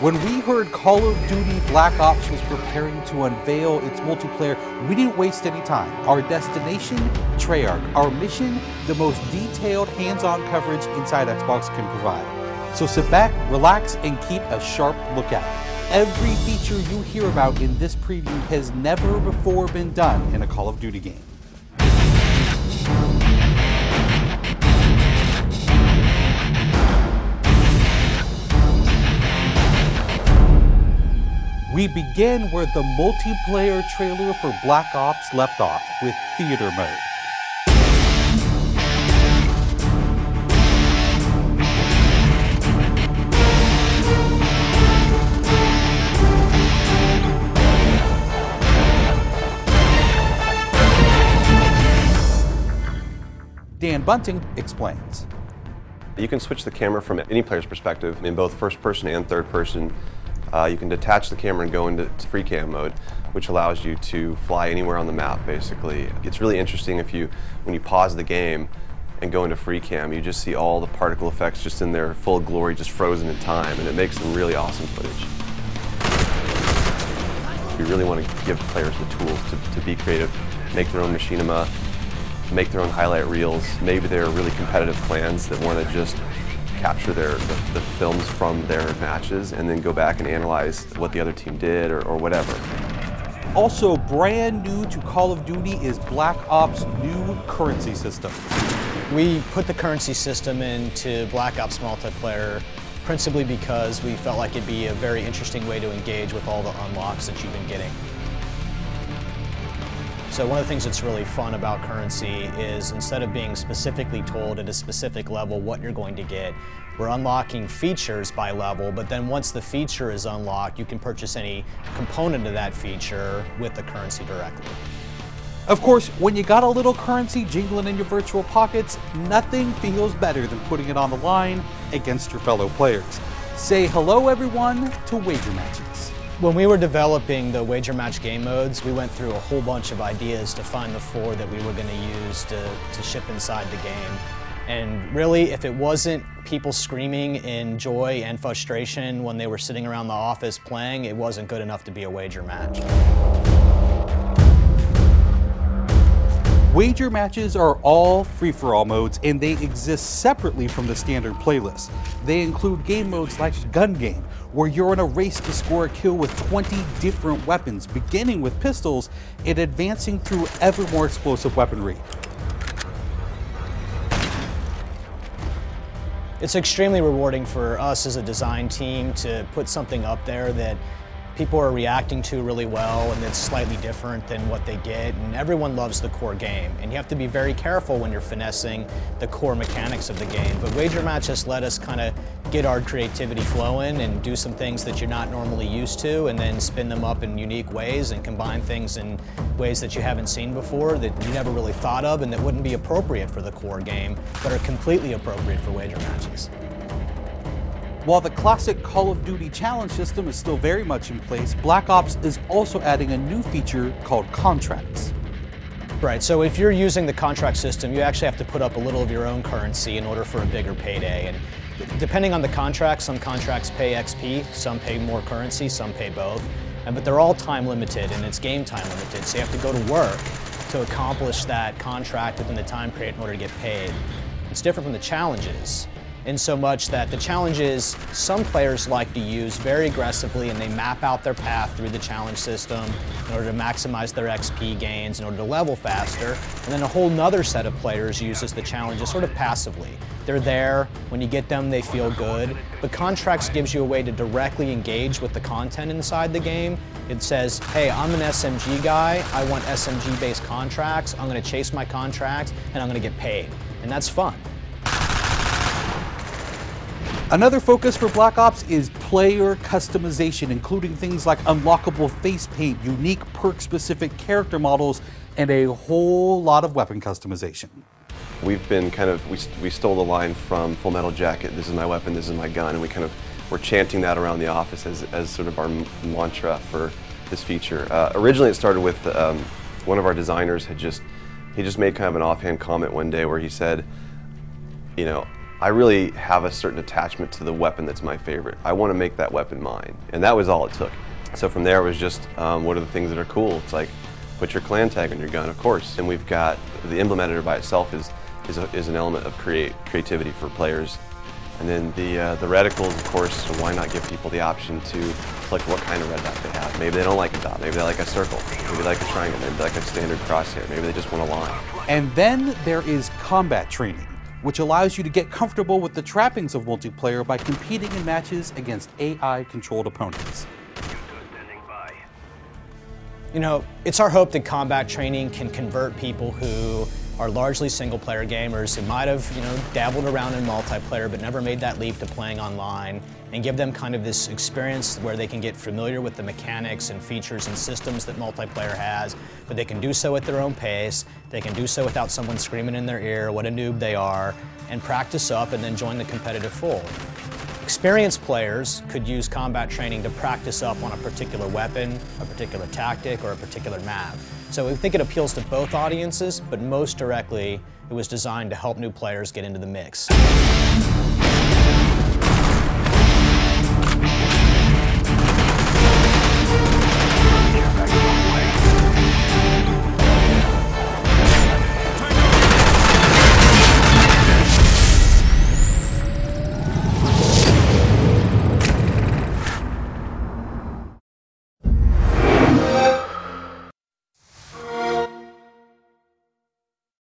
When we heard Call of Duty Black Ops was preparing to unveil its multiplayer, we didn't waste any time. Our destination, Treyarch. Our mission, the most detailed hands-on coverage inside Xbox can provide. So sit back, relax, and keep a sharp lookout. Every feature you hear about in this preview has never before been done in a Call of Duty game. We begin where the multiplayer trailer for Black Ops left off, with theater mode. Dan Bunting explains. You can switch the camera from any player's perspective in both first person and third person. You can detach the camera and go into free cam mode, which allows you to fly anywhere on the map, basically. It's really interesting when you pause the game and go into free cam, you just see all the particle effects just in their full glory, just frozen in time, and it makes some really awesome footage. We really want to give players the tools to be creative, make their own machinima, make their own highlight reels. Maybe they're really competitive clans that want to just capture the films from their matches and then go back and analyze what the other team did or whatever. Also brand new to Call of Duty is Black Ops' new currency system. We put the currency system into Black Ops multiplayer principally because we felt like it'd be a very interesting way to engage with all the unlocks that you've been getting. So one of the things that's really fun about currency is instead of being specifically told at a specific level what you're going to get, we're unlocking features by level, but then once the feature is unlocked, you can purchase any component of that feature with the currency directly. Of course, when you got a little currency jingling in your virtual pockets, nothing feels better than putting it on the line against your fellow players. Say hello, everyone, to wager matches. When we were developing the wager match game modes, we went through a whole bunch of ideas to find the 4 that we were going to use to ship inside the game. And really, if it wasn't people screaming in joy and frustration when they were sitting around the office playing, it wasn't good enough to be a wager match. Wager matches are all free-for-all modes, and they exist separately from the standard playlist. They include game modes like Gun Game, where you're in a race to score a kill with 20 different weapons, beginning with pistols and advancing through ever more explosive weaponry. It's extremely rewarding for us as a design team to put something up there that people are reacting to really well and that's slightly different than what they get, and everyone loves the core game. And you have to be very careful when you're finessing the core mechanics of the game. But Wager Match has let us kind of get our creativity flowing and do some things that you're not normally used to, and then spin them up in unique ways and combine things in ways that you haven't seen before, that you never really thought of, and that wouldn't be appropriate for the core game, but are completely appropriate for Wager Matches. While the classic Call of Duty challenge system is still very much in place, Black Ops is also adding a new feature called contracts. Right, so if you're using the contract system, you actually have to put up a little of your own currency in order for a bigger payday. And depending on the contract, some contracts pay XP, some pay more currency, some pay both. But they're all time limited, and it's game time limited, so you have to go to work to accomplish that contract within the time period in order to get paid. It's different from the challenges, in so much that the challenges some players like to use very aggressively, and they map out their path through the challenge system in order to maximize their XP gains, in order to level faster. And then a whole nother set of players uses the challenges sort of passively. They're there, when you get them they feel good, but contracts gives you a way to directly engage with the content inside the game. It says, hey, I'm an SMG guy, I want SMG based contracts, I'm going to chase my contracts and I'm going to get paid. And that's fun. Another focus for Black Ops is player customization, including things like unlockable face paint, unique perk-specific character models, and a whole lot of weapon customization. We've been we stole the line from Full Metal Jacket, this is my weapon, this is my gun, and we're chanting that around the office as sort of our mantra for this feature. Originally it started with one of our designers he just made kind of an offhand comment one day where he said, you know, I really have a certain attachment to the weapon that's my favorite. I want to make that weapon mine, and that was all it took. So from there it was just, what are the things that are cool? It's like, put your clan tag on your gun, of course. And we've got, the emblem editor by itself is an element of creativity for players. And then the reticles, of course, why not give people the option to select what kind of red dot they have. Maybe they don't like a dot, maybe they like a circle, maybe they like a triangle, maybe they like a standard crosshair, maybe they just want a line. And then there is combat training, which allows you to get comfortable with the trappings of multiplayer by competing in matches against AI-controlled opponents. You know, it's our hope that combat training can convert people who are largely single-player gamers who might have, dabbled around in multiplayer but never made that leap to playing online, and give them kind of this experience where they can get familiar with the mechanics and features and systems that multiplayer has, but they can do so at their own pace, they can do so without someone screaming in their ear what a noob they are, and practice up and then join the competitive fold. Experienced players could use combat training to practice up on a particular weapon, a particular tactic, or a particular map. So we think it appeals to both audiences, but most directly, it was designed to help new players get into the mix.